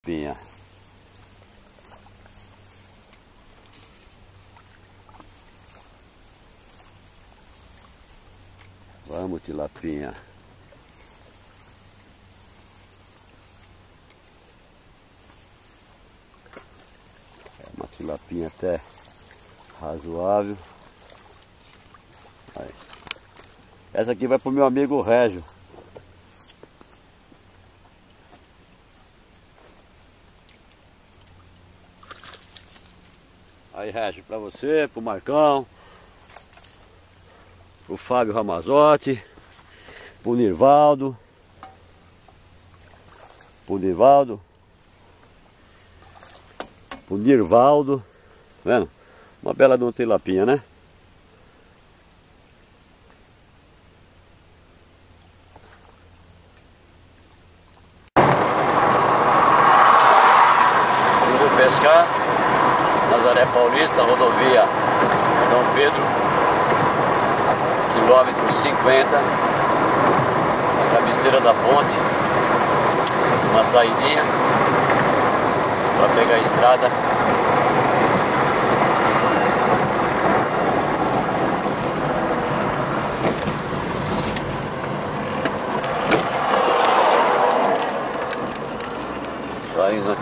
Pinha. Vamos, tilapinha. É uma tilapinha até razoável. Aí. Essa aqui vai pro meu amigo Régio. Aí, Régio, pra você, pro Marcão, pro Fábio Ramazotti, pro Nirvaldo, vendo? Uma bela de uma tilapinha, né? Vamos pescar, Nazaré Paulista, rodovia Dom Pedro, quilômetro 50, na cabeceira da ponte, uma saidinha para pegar a estrada. Saindo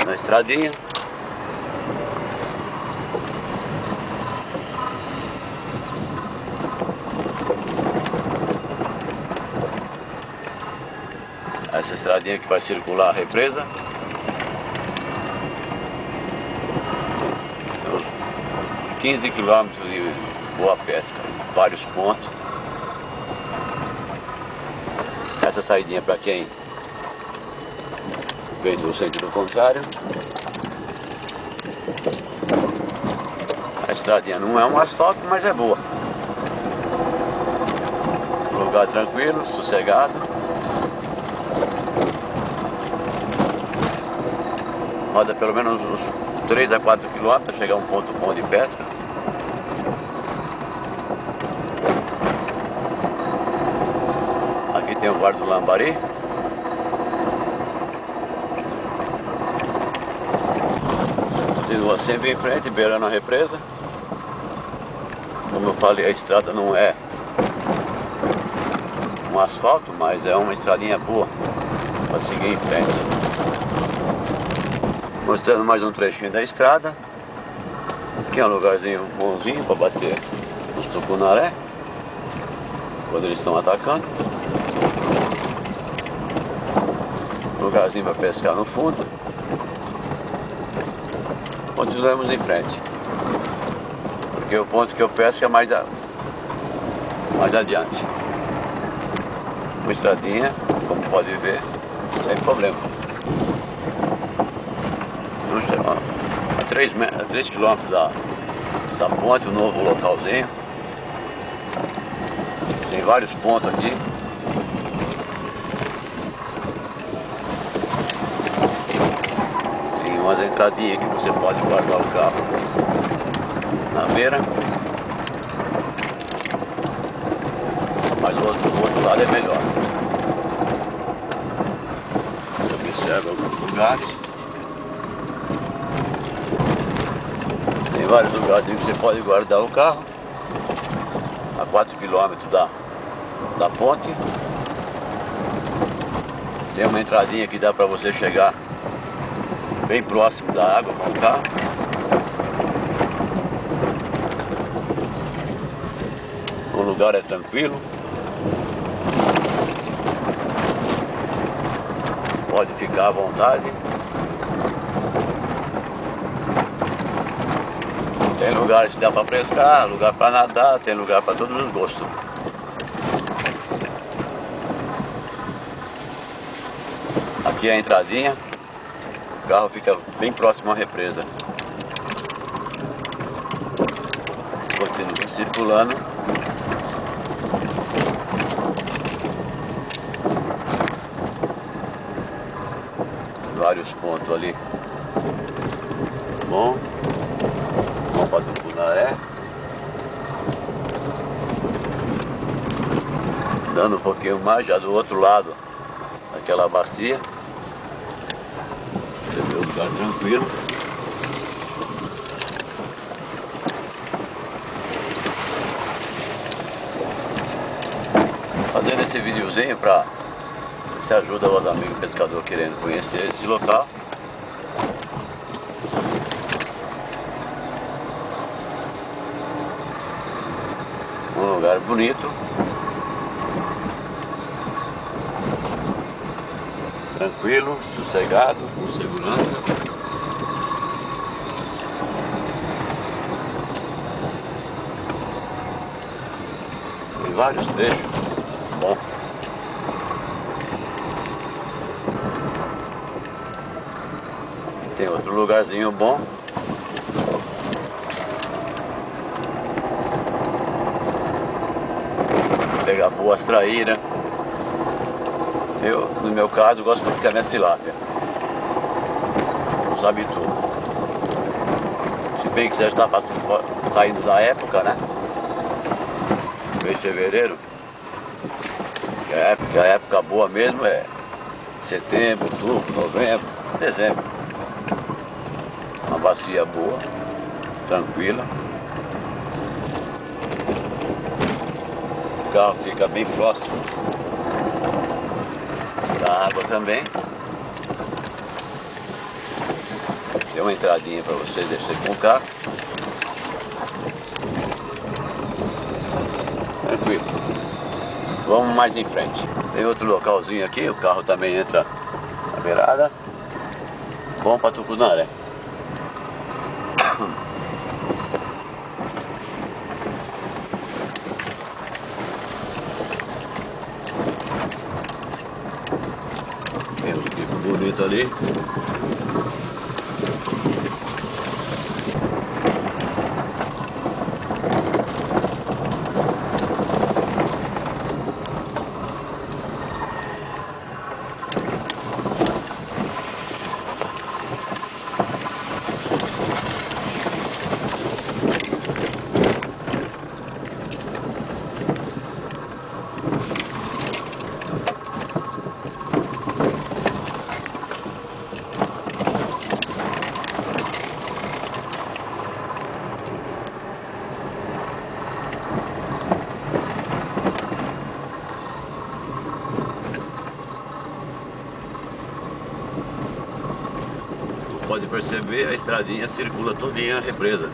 na estradinha. Essa estradinha que vai circular a represa. 15 quilômetros de boa pesca, vários pontos. Essa saidinha para quem vem do sentido contrário. A estradinha não é um asfalto, mas é boa. Lugar tranquilo, sossegado. Roda pelo menos uns 3 a 4 quilômetros para chegar a um ponto bom de pesca. Aqui tem o Guarda do Lambari. Continua sempre em frente, beirando a represa. Como eu falei, a estrada não é um asfalto, mas é uma estradinha boa para seguir em frente. Mostrando mais um trechinho da estrada. Aqui é um lugarzinho bonzinho para bater os tucunaré quando eles estão atacando. Lugarzinho para pescar no fundo. Continuamos em frente, porque o ponto que eu pesco é mais adiante. Uma estradinha, como pode ver, sem problema. A 3 km da ponte, um novo localzinho. Tem vários pontos aqui. Tem umas entradinhas que você pode guardar o carro na beira. Mas o outro lado é melhor. Você observa alguns lugares. Tem vários lugares que você pode guardar o carro a 4 km da ponte. Tem uma entradinha que dá para você chegar bem próximo da água com o carro. O lugar é tranquilo. Pode ficar à vontade. Tem lugares que dá para pescar, lugar para nadar, tem lugar para todos os gostos. Aqui é a entradinha, o carro fica bem próximo à represa. Continua circulando. Vários pontos ali. Bom. Para Tucunaré, dando um pouquinho mais já do outro lado daquela bacia. Lugar tranquilo. Fazendo esse videozinho para ver se ajuda os amigos pescadores querendo conhecer esse local. Um lugar bonito, tranquilo, sossegado, com segurança. Tem vários trechos. Bom. Tem outro lugarzinho bom. Pegar boas traíras. Eu, no meu caso, gosto muito de caminhar tilápia. Os habituo. Se bem que já está saindo da época, né? Mês de fevereiro. Que a época boa mesmo é setembro, outubro, novembro, dezembro. Uma bacia boa, tranquila. O carro fica bem próximo da água também. Tem uma entradinha para vocês descerem com o carro. Tranquilo. Vamos mais em frente. Tem outro localzinho aqui, o carro também entra na beirada. Bom para Tucunaré. Tem um tipo bonito ali. Pode perceber, a estradinha circula todinha a represa.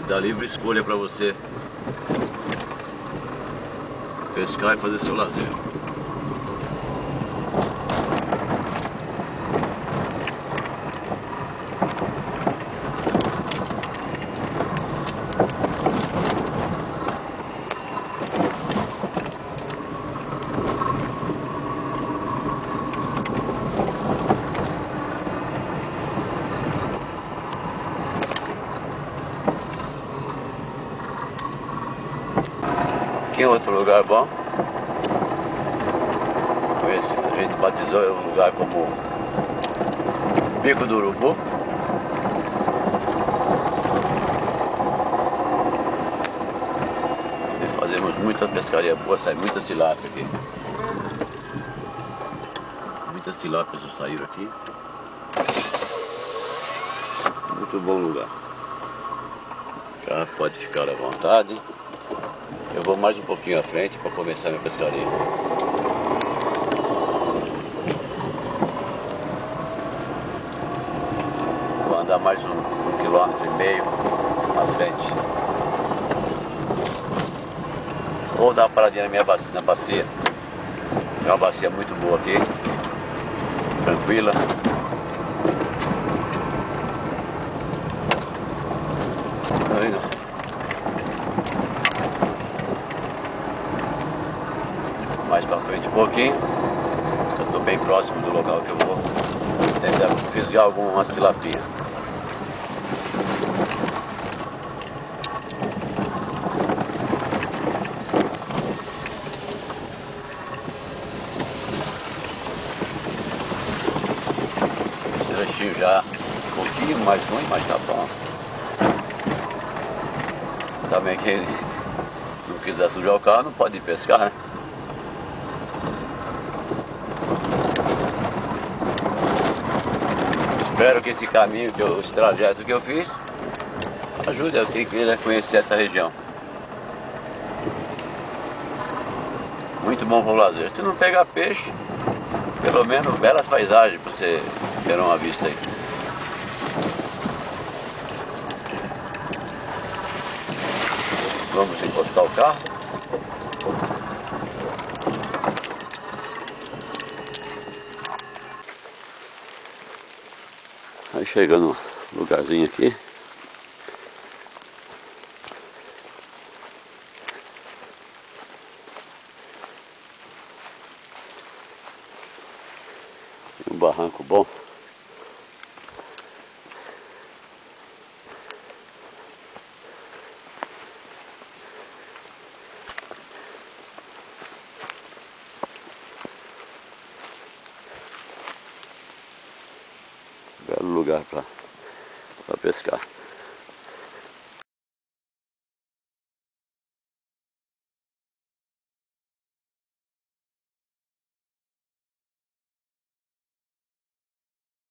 Dá livre escolha para você pescar e fazer seu lazer. Aqui é outro lugar bom. Esse a gente batizou o lugar como Bico do Urubu. E fazemos muita pescaria boa, sai muita tilápia aqui. Muitas tilápias já saíram aqui. Muito bom lugar. Já pode ficar à vontade. Eu vou mais um pouquinho à frente para começar minha pescaria. Vou andar mais um quilômetro e meio à frente. Vou dar uma paradinha na bacia. É uma bacia muito boa aqui. Tranquila. Tá vendo? Mais para frente um pouquinho. Eu estou bem próximo do local que eu vou tentar fisgar algumas tilapia. Esse trechinho já um pouquinho mais ruim, mas tá bom. Também quem não quiser sujar o carro não pode ir pescar, né? espero que esse caminho, esse trajeto que eu fiz, ajude a quem queira conhecer essa região. Muito bom para o lazer. Se não pegar peixe, pelo menos belas paisagens para você ter uma vista aí. Vamos encostar o carro. Aí chegando no lugarzinho aqui. Tem um barranco bom. Belo lugar para pescar.